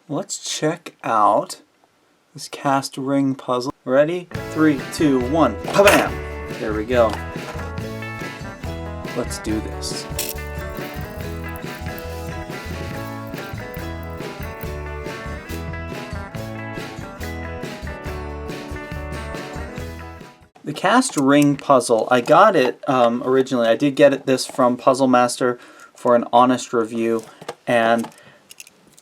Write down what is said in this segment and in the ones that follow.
Let's check out this cast ring puzzle. Ready? 3, 2, 1. Kabam! There we go. Let's do this. The cast ring puzzle, I got it originally. I did get this from Puzzlemaster for an honest review, and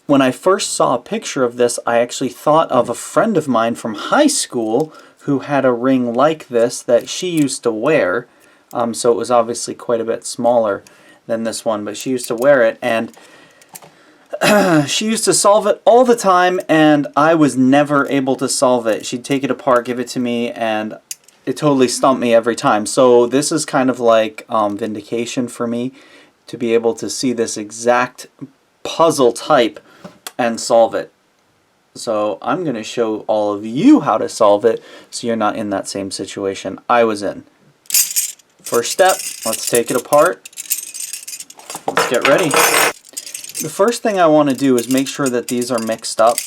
when I first saw a picture of this, I actually thought of a friend of mine from high school who had a ring like this that she used to wear. So it was obviously quite a bit smaller than this one, but she used to wear it, and she used to solve it all the time, and I was never able to solve it. She'd take it apart, give it to me, and it totally stumped me every time. So this is kind of like vindication for me to be able to see this exact puzzle type and solve it. So I'm going to show all of you how to solve it so you're not in that same situation I was in. First step, let's take it apart. Let's get ready. The first thing I want to do is make sure that these are mixed up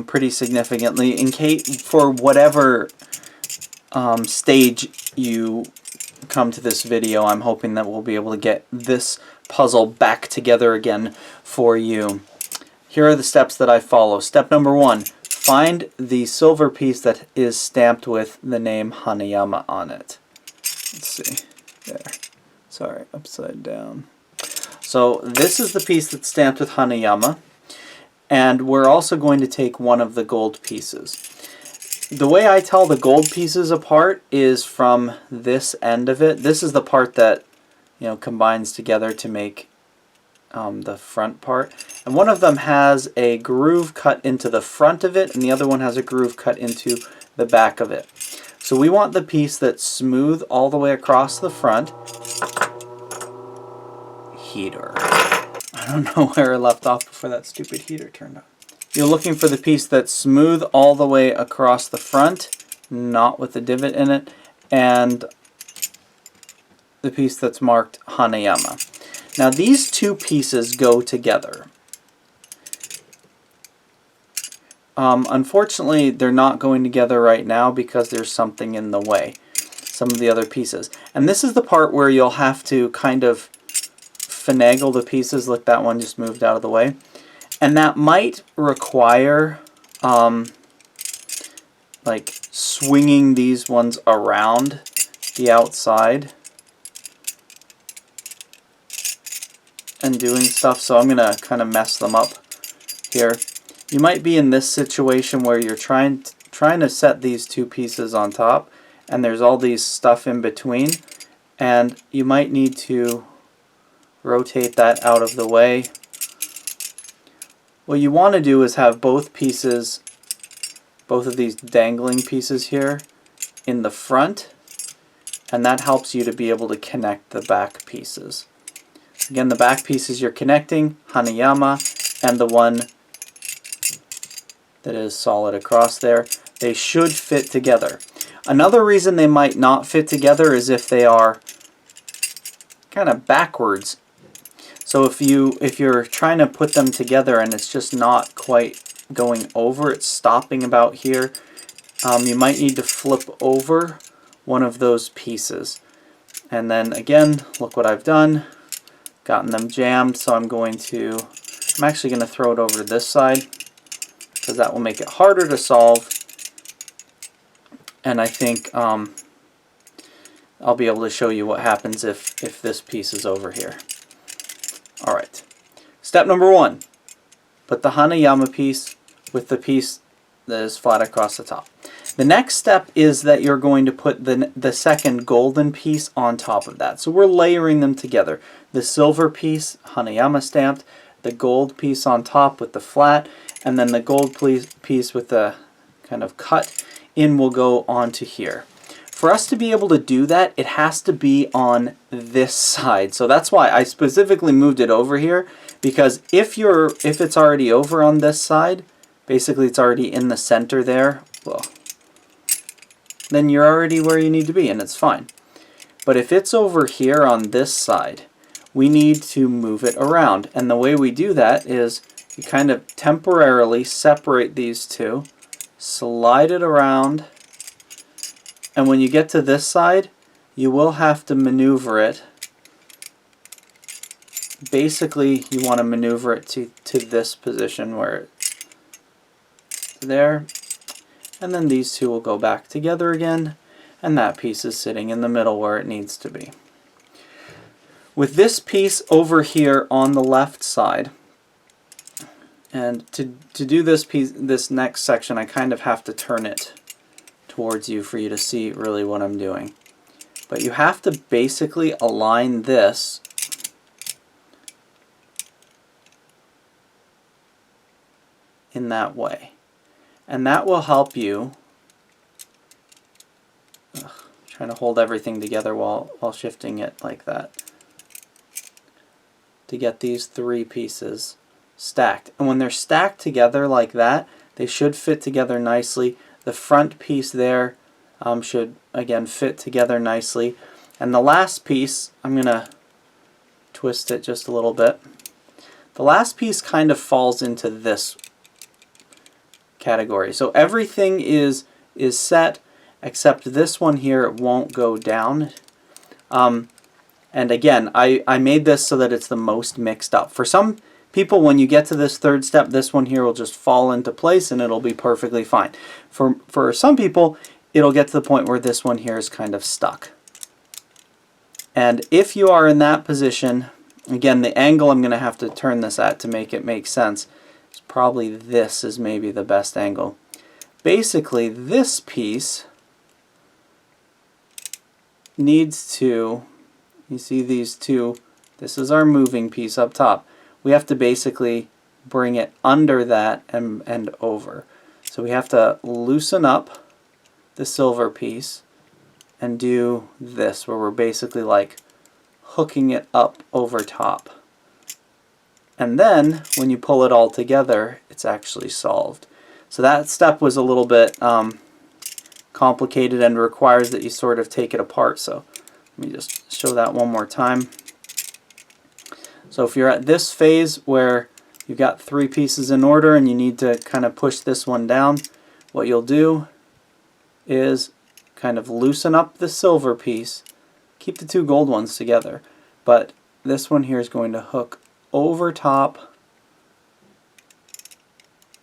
pretty significantly in case for whatever stage you come to this video. I'm hoping that we'll be able to get this puzzle back together again for you. Here are the steps that I follow. Step number 1, find the silver piece that is stamped with the name Hanayama on it. Let's see, there, sorry, upside down. So this is the piece that's stamped with Hanayama, and we're also going to take one of the gold pieces. The way I tell the gold pieces apart is from this end of it. This is the part that, you know, combines together to make the front part. And one of them has a groove cut into the front of it, and the other one has a groove cut into the back of it. So we want the piece that's smooth all the way across the front. Heater. I don't know where I left off before that stupid heater turned on. You're looking for the piece that's smooth all the way across the front, not with a divot in it, and the piece that's marked Hanayama. Now these two pieces go together. Unfortunately, they're not going together right now because there's something in the way, some of the other pieces. And this is the part where you'll have to kind of finagle the pieces. Look, that one just moved out of the way. And that might require like swinging these ones around the outside and doing stuff, so I'm going to kind of mess them up here. You might be in this situation where you're trying to set these two pieces on top, and there's all these stuff in between, and you might need to rotate that out of the way. What you want to do is have both pieces, both of these dangling pieces here, in the front, and that helps you to be able to connect the back pieces. Again, the back pieces you're connecting, Hanayama, and the one that is solid across there, they should fit together. Another reason they might not fit together is if they are kind of backwards. So if you're trying to put them together and it's just not quite going over, it's stopping about here, you might need to flip over one of those pieces. And then again, look what I've done. Gotten them jammed, so I'm actually going to throw it over to this side because that will make it harder to solve, and I think I'll be able to show you what happens if this piece is over here. Alright, step number 1, put the Hanayama piece with the piece that is flat across the top. The next step is that you're going to put the second golden piece on top of that. So we're layering them together. The silver piece, Hanayama stamped, the gold piece on top with the flat, and then the gold piece with the kind of cut in will go onto here. For us to be able to do that, it has to be on this side. So that's why I specifically moved it over here, because if it's already over on this side, basically it's already in the center there, well, then you're already where you need to be, and it's fine. But if it's over here on this side, we need to move it around. And the way we do that is you kind of temporarily separate these two, slide it around, and when you get to this side, you will have to maneuver it. Basically, you want to maneuver it to this position where it's there, and then these two will go back together again, and that piece is sitting in the middle where it needs to be. With this piece over here on the left side, and to do this piece, this next section, I kind of have to turn it towards you for you to see really what I'm doing. But you have to basically align this in that way. And that will help you, trying to hold everything together while shifting it like that, to get these three pieces stacked. And when they're stacked together like that, they should fit together nicely. The front piece there should, again, fit together nicely. And the last piece, I'm going to twist it just a little bit. The last piece kind of falls into this category. So everything is set except this one here won't go down. And again, I made this so that it's the most mixed up. For some people, when you get to this third step, this one here will just fall into place and it'll be perfectly fine. For some people, it'll get to the point where this one here is kind of stuck. And if you are in that position, again, the angle I'm going to have to turn this at to make it make sense is probably this is maybe the best angle. Basically, this piece needs to, you see these two, this is our moving piece up top. We have to basically bring it under that and over. So we have to loosen up the silver piece and do this, where we're basically like hooking it up over top. And then when you pull it all together, it's actually solved. So that step was a little bit complicated and requires that you sort of take it apart. So let me just show that one more time. So if you're at this phase where you've got three pieces in order and you need to kind of push this one down, what you'll do is kind of loosen up the silver piece, keep the two gold ones together, but this one here is going to hook over top,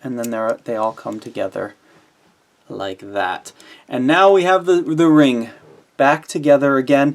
and then they all come together like that. And now we have the ring back together again.